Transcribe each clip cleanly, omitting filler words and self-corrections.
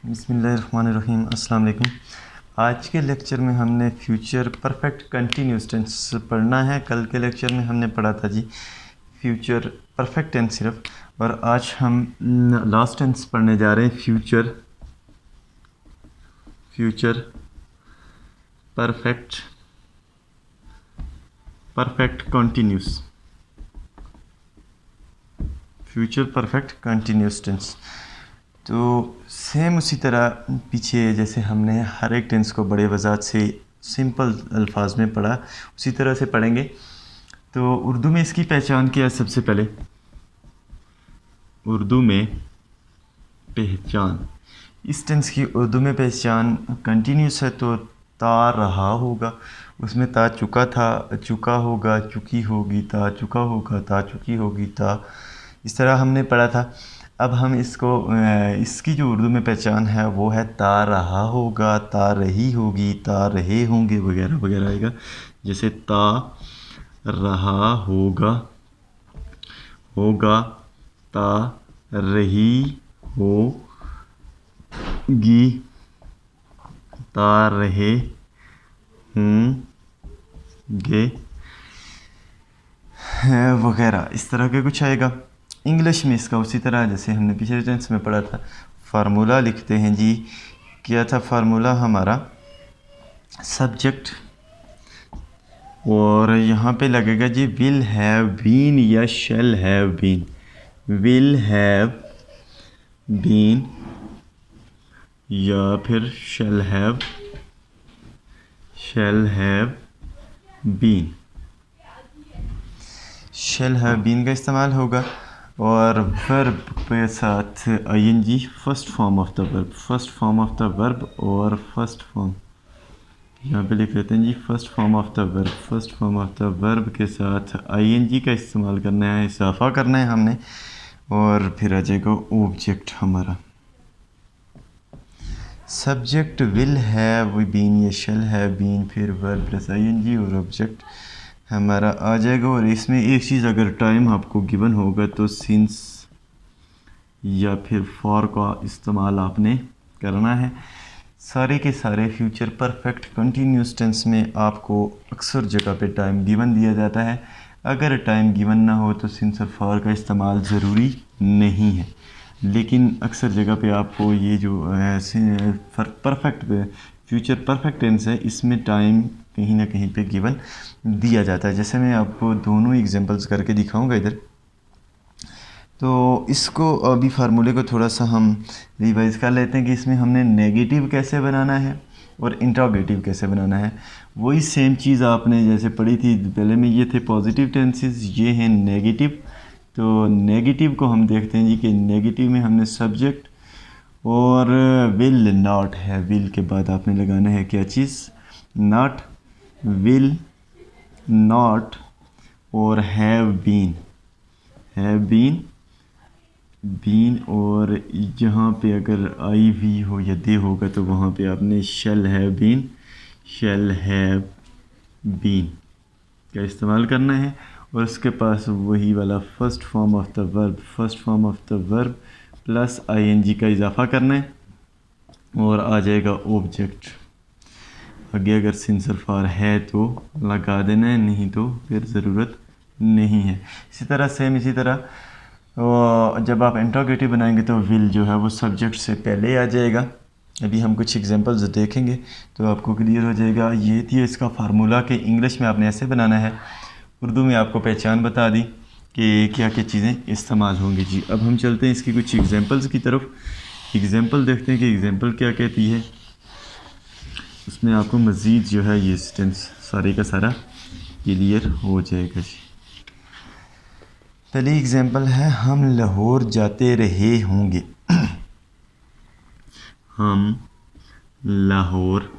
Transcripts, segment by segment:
बिस्मिल्लाहिर्रहमानिर्रहीम। अस्सलाम वालेकुम। आज के लेक्चर में हमने फ्यूचर परफेक्ट कंटिन्यूस टेंस पढ़ना है। कल के लेक्चर में हमने पढ़ा था जी फ्यूचर परफेक्ट टेंस सिर्फ, और आज हम लास्ट टेंस पढ़ने जा रहे हैं future perfect continuous future perfect continuous tense. तो सेम उसी तरह पीछे जैसे हमने हर एक टेंस को बड़े वजाहत से सिंपल अल्फाज में पढ़ा, उसी तरह से पढ़ेंगे। तो उर्दू में इसकी पहचान क्या है? सबसे पहले उर्दू में पहचान, इस टेंस की उर्दू में पहचान कंटिन्यूस है तो ता रहा होगा, उसमें ता चुका था, चुका होगा, चुकी होगी, ता चुका होगा, ता चुकी होगी, ता, इस तरह हमने पढ़ा था। अब हम इसकी जो उर्दू में पहचान है वो है ता रहा होगा, ता रही होगी, ता रहे होंगे वगैरह वगैरह आएगा। जैसे ता रहा होगा, ता रही होगी, ता रहे होंगे वगैरह, इस तरह के कुछ आएगा। इंग्लिश में इसका उसी तरह जैसे हमने पिछले टेंस में पढ़ा था। फार्मूला लिखते हैं जी, क्या था फार्मूला हमारा? सब्जेक्ट, और यहाँ पे लगेगा जी विल हैव बीन या shall have been. Will have been या फिर शैल हैव बीन। शैल हैव बीन का इस्तेमाल होगा। और वर्ब के साथ ING, first form of the verb, और फर्स्ट फॉर्म यहाँ पे लिख लेते हैं जी first form of the verb के साथ आईएनजी का इस्तेमाल करना है, इजाफा करना है हमने, और फिर आ जाएगा ऑब्जेक्ट हमारा। सब्जेक्ट विल हैव बीन या शैल हैव बीन, फिर वर्ब प्लस आईएनजी और ऑब्जेक्ट हमारा आ जाएगा। और इसमें एक चीज़ अगर टाइम आपको गिवन होगा तो सिंस या फिर फॉर का इस्तेमाल आपने करना है। सारे के सारे फ्यूचर परफेक्ट कंटिन्यूस टेंस में आपको अक्सर जगह पे टाइम गिवन दिया जाता है। अगर टाइम गिवन ना हो तो सिंस और फॉर का इस्तेमाल ज़रूरी नहीं है, लेकिन अक्सर जगह पे आपको ये जो फ्यूचर परफेक्ट टेंस है इसमें टाइम कहीं ना कहीं पे गिवन दिया जाता है। जैसे मैं आपको दोनों एग्जांपल्स करके दिखाऊंगा इधर। तो इसको अभी फार्मूले को थोड़ा सा हम रिवाइज कर लेते हैं कि इसमें हमने नेगेटिव कैसे बनाना है और इंट्रोगेटिव कैसे बनाना है। वही सेम चीज़ आपने जैसे पढ़ी थी पहले में, ये थे पॉजिटिव टेंसेस, ये हैं नेगेटिव। तो नेगेटिव को हम देखते हैं जी कि नेगेटिव में हमने सब्जेक्ट और विल नॉट है, विल के बाद आपने लगाना है क्या चीज़? नॉट, विल नॉट और हैव बीन और जहाँ पे अगर आई वी हो या दे होगा तो वहाँ पे आपने शैल हैव बीन का इस्तेमाल करना है। और उसके पास वही वाला first form of the verb plus ING का इजाफा करना है और आ जाएगा ऑब्जेक्ट। आगे अगर सिंस और फॉर है तो लगा देना है, नहीं तो फिर ज़रूरत नहीं है। इसी तरह जब आप इंट्रोगेटिव बनाएंगे तो विल जो है वो सब्जेक्ट से पहले आ जाएगा। अभी हम कुछ एग्जांपल्स देखेंगे तो आपको क्लियर हो जाएगा। ये थी इसका फार्मूला कि इंग्लिश में आपने ऐसे बनाना है, उर्दू में आपको पहचान बता दी कि क्या क्या चीज़ें इस्तेमाल होंगी जी। अब हम चलते हैं इसकी कुछ एग्जांपल्स की तरफ। एग्जांपल देखते हैं कि एग्जांपल क्या कहती है। उसमें आपको मज़ीद जो है ये टेंस सारे का सारा क्लियर हो जाएगा जी। पहली एग्जांपल है हम लाहौर जाते रहे होंगे। हम लाहौर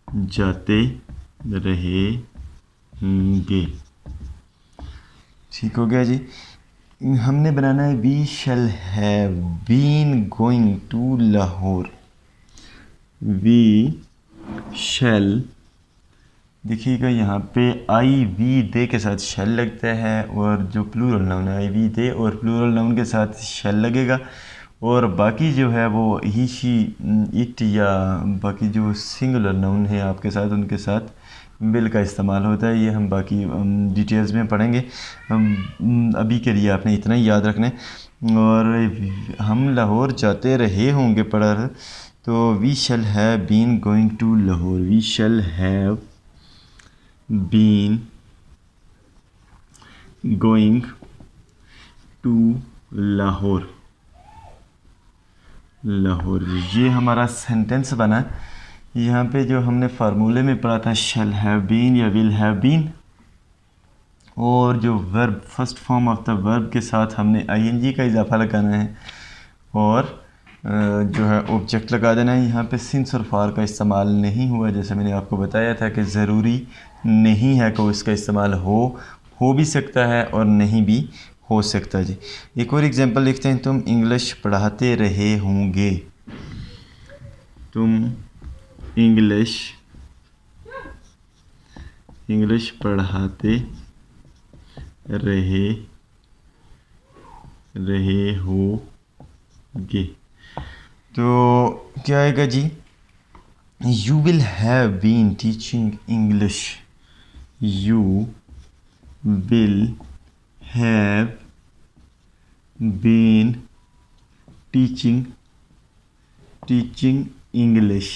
जाते रहे होंगे, ठीक हो गया जी। हमने बनाना है we shall have been going to Lahore. We shall, देखिएगा यहाँ पे आई वी दे के साथ शैल लगता है, और जो प्लूरल नाउन है आई वी दे और प्लूरल नाउन के साथ शैल लगेगा। और बाकी जो है वो ही शी इट या बाकी जो सिंगुलर नाउन है आपके साथ उनके साथ विल का इस्तेमाल होता है। ये हम बाकी डिटेल्स में पढ़ेंगे। अभी के लिए आपने इतना ही याद रखना है। और हम लाहौर जाते रहे होंगे पढ़ा, तो we shall have been going to Lahore. We shall have been going to Lahore. Lahore, ये हमारा सेंटेंस बना। यहाँ पे जो हमने फार्मूले में पढ़ा था शैल हैव बीन या विल हैव बीन, और जो verb first form of the verb के साथ हमने आईएनजी का इजाफा लगाना है और जो है ऑब्जेक्ट लगा देना है। यहाँ पे सिंस और फार का इस्तेमाल नहीं हुआ, जैसे मैंने आपको बताया था कि ज़रूरी नहीं है कि इसका इस्तेमाल हो भी सकता है और नहीं भी हो सकता। जी एक और एग्जांपल लिखते हैं। तुम इंग्लिश पढ़ाते रहे होंगे। तुम इंग्लिश पढ़ाते रहे होंगे। तो क्या आएगा जी? You will have been teaching English. You will have been teaching English.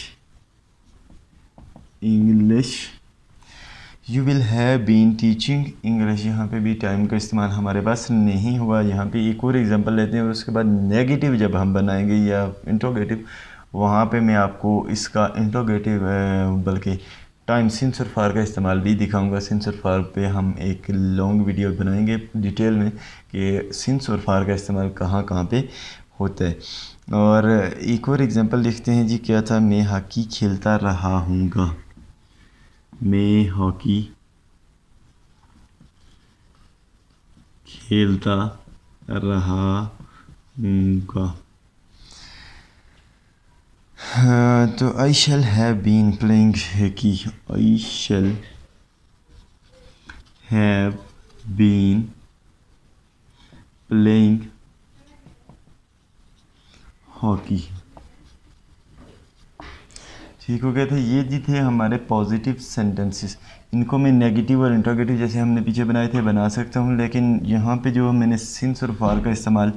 You will have been teaching English. यहाँ पे भी टाइम का इस्तेमाल हमारे पास नहीं हुआ। यहाँ पे एक और एग्जांपल लेते हैं और उसके बाद नेगेटिव जब हम बनाएंगे या इंट्रोगेटिव, वहाँ पे मैं आपको इसका इंट्रोगेटिव बल्कि टाइम सिंस और फार का इस्तेमाल भी दिखाऊंगा। सिंस और फार पे हम एक लॉन्ग वीडियो बनाएंगे डिटेल में कि सिंस और फार का इस्तेमाल कहाँ कहाँ पे होता है। और एक और एग्जांपल लिखते हैं जी। क्या था? मैं हॉकी खेलता रहा हूँगा। मैं हॉकी खेलता रहा हूँगा। तो I shall have been playing hockey. I shall have been playing hockey. ठीक हो गया था। ये जी थे हमारे पॉजिटिव सेंटेंसेस। इनको मैं नेगेटिव और इंट्रोगेटिव जैसे हमने पीछे बनाए थे बना सकता हूँ, लेकिन यहाँ पे जो मैंने सिंस और फार का इस्तेमाल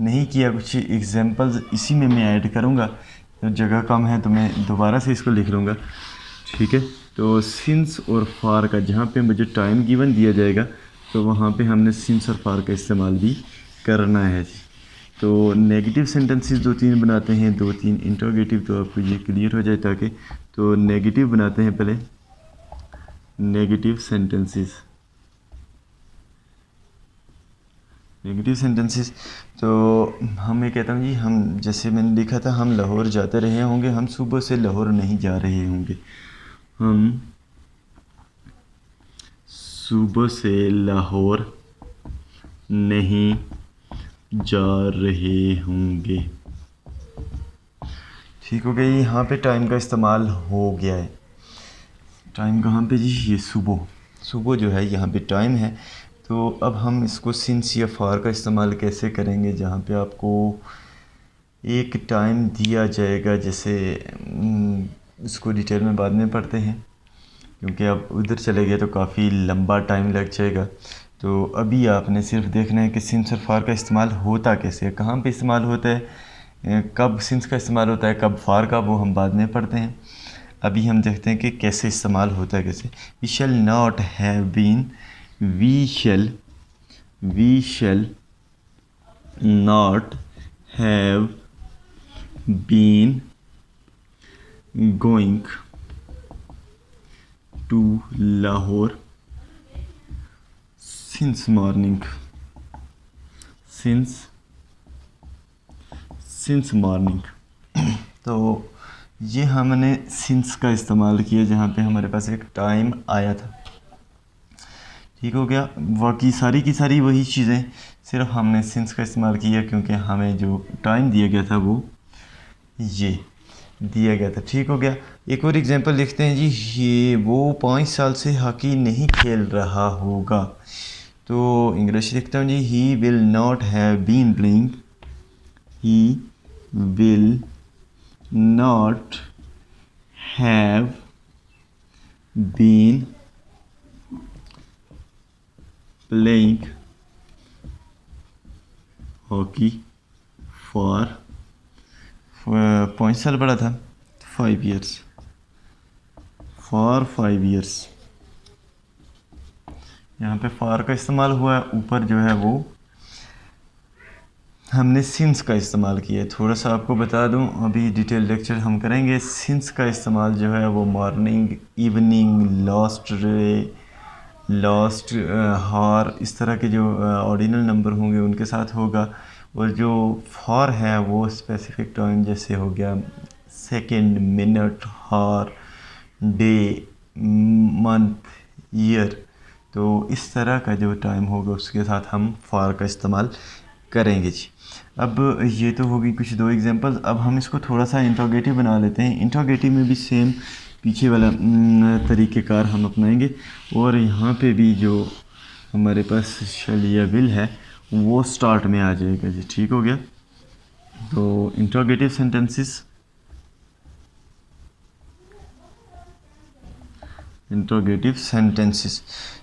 नहीं किया, कुछ एग्जांपल्स इसी में मैं ऐड करूँगा। तो जगह कम है तो मैं दोबारा से इसको लिख लूँगा। ठीक है, तो सिंस और फार का जहाँ पे मुझे टाइम गिवन दिया जाएगा तो वहाँ पे हमने सिंस और फार का इस्तेमाल भी करना है। तो नेगेटिव सेंटेंसेस 2-3 बनाते हैं, 2-3 इंट्रोगेटिव, तो आपको ये क्लियर हो जाए ताकि। तो नेगेटिव बनाते हैं पहले। नेगेटिव सेंटेंसेस तो हम ये कहता हूँ जी, हम जैसे मैंने लिखा था, हम लाहौर जाते रहे होंगे। हम सुबह से लाहौर नहीं जा रहे होंगे। हम सुबह से लाहौर नहीं जा रहे होंगे। ठीक हो गया। यहाँ पे टाइम का इस्तेमाल हो गया है। टाइम कहाँ पे जी? ये सुबह जो है यहाँ पे टाइम है। तो अब हम इसको सिंस या फार का इस्तेमाल कैसे करेंगे? जहाँ पे आपको एक टाइम दिया जाएगा, जैसे इसको डिटेल में बाद में पढ़ते हैं क्योंकि अब उधर चले गए तो काफ़ी लंबा टाइम लग जाएगा। तो अभी आपने सिर्फ देखना है कि सिंस और फार का इस्तेमाल होता कैसे है, कहाँ पे इस्तेमाल होता है, कब सिंस का इस्तेमाल होता है, कब फार का, वो हम बाद में पढ़ते हैं। अभी हम देखते हैं कि कैसे इस्तेमाल होता है कैसे। We shall not have been, we shall not have been going to Lahore since morning. तो ये हमने सिंस का इस्तेमाल किया जहाँ पे हमारे पास एक टाइम आया था। ठीक हो गया। बाकी सारी की सारी वही चीज़ें, सिर्फ हमने सिंस का इस्तेमाल किया क्योंकि हमें जो टाइम दिया गया था वो ये दिया गया था। ठीक हो गया। एक और एग्जांपल लिखते हैं जी। ये वो 5 साल से हॉकी नहीं खेल रहा होगा। तो इंग्लिश लिखता हूँ जी। He will not have been playing will not have been playing hockey for 5 साल बड़ा था 5 years for 5 years। यहाँ पे फॉर का इस्तेमाल हुआ है, ऊपर जो है वो हमने सिंस का इस्तेमाल किया है। थोड़ा सा आपको बता दूं, अभी डिटेल लेक्चर हम करेंगे। सिंस का इस्तेमाल जो है वो मॉर्निंग, इवनिंग, लास्ट हार, इस तरह के जो ऑर्डिनल नंबर होंगे उनके साथ होगा। और जो फॉर है वो स्पेसिफिक टाइम, जैसे हो गया सेकंड, मिनट, हार, डे, मंथ, ईयर, तो इस तरह का जो टाइम होगा उसके साथ हम फॉर का इस्तेमाल करेंगे जी। अब ये तो होगी कुछ 2 एग्जांपल्स। अब हम इसको थोड़ा सा इंट्रोगेटिव बना लेते हैं। इंट्रोगेटिव में भी सेम पीछे वाला तरीक़ेकार हम अपनाएंगे, और यहाँ पे भी जो हमारे पास शैल या विल है वो स्टार्ट में आ जाएगा जी। ठीक हो गया। तो इंट्रोगेटिव सेंटेंसेस,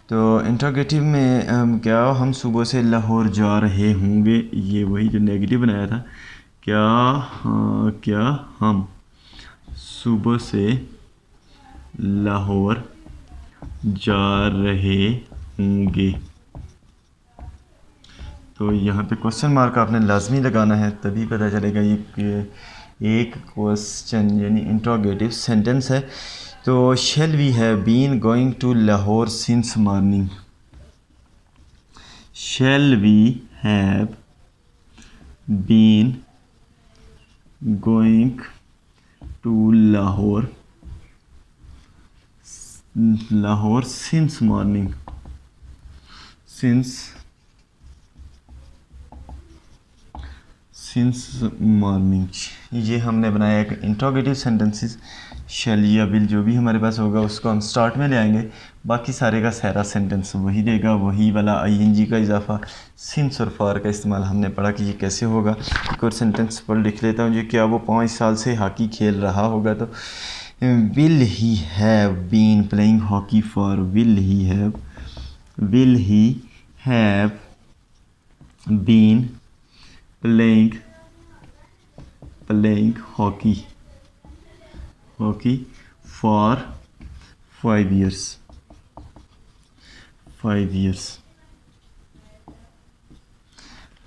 तो इंट्रोगेटिव में क्या हम सुबह से लाहौर जा रहे होंगे, ये वही जो नेगेटिव बनाया था। क्या हम सुबह से लाहौर जा रहे होंगे। तो यहाँ पे क्वेश्चन मार्क आपने लाजमी लगाना है, तभी पता चलेगा ये एक क्वेश्चन यानी इंट्रोगेटिव सेंटेंस है। तो shall we have been going to Lahore since morning. Shall we have been going to Lahore since morning. Since morning, ये हमने बनाया एक इंट्रोगेटिव सेंटेंसेस। शैल या विल जो भी हमारे पास होगा उसको हम स्टार्ट में ले आएंगे, बाकी सारे का सारा सेंटेंस वही देगा, वही वाला आईएनजी का इजाफा। सिंस और फॉर का इस्तेमाल हमने पढ़ा कि ये कैसे होगा। एक और सेंटेंस पर लिख लेता हूँ जी। क्या वो 5 साल से हॉकी खेल रहा होगा, तो will he have been playing hockey for, will he have been playing hockey for 5 years।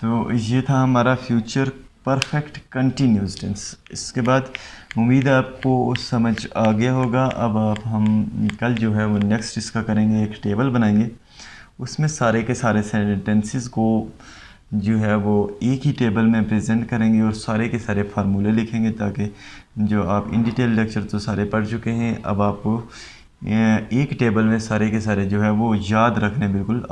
तो ये था हमारा फ्यूचर परफेक्ट कंटिन्यूस टेंस। इसके बाद उम्मीद है आपको समझ आ गया होगा। अब हम कल जो है वो नेक्स्ट इसका करेंगे, एक टेबल बनाएंगे, उसमें सारे के सारे सेंटेंसेस को जो है वो एक ही टेबल में प्रेजेंट करेंगे और सारे के सारे फार्मूले लिखेंगे, ताकि जो आप इन डिटेल लेक्चर तो सारे पढ़ चुके हैं, अब आपको एक टेबल में सारे के सारे जो है वो याद रखने बिल्कुल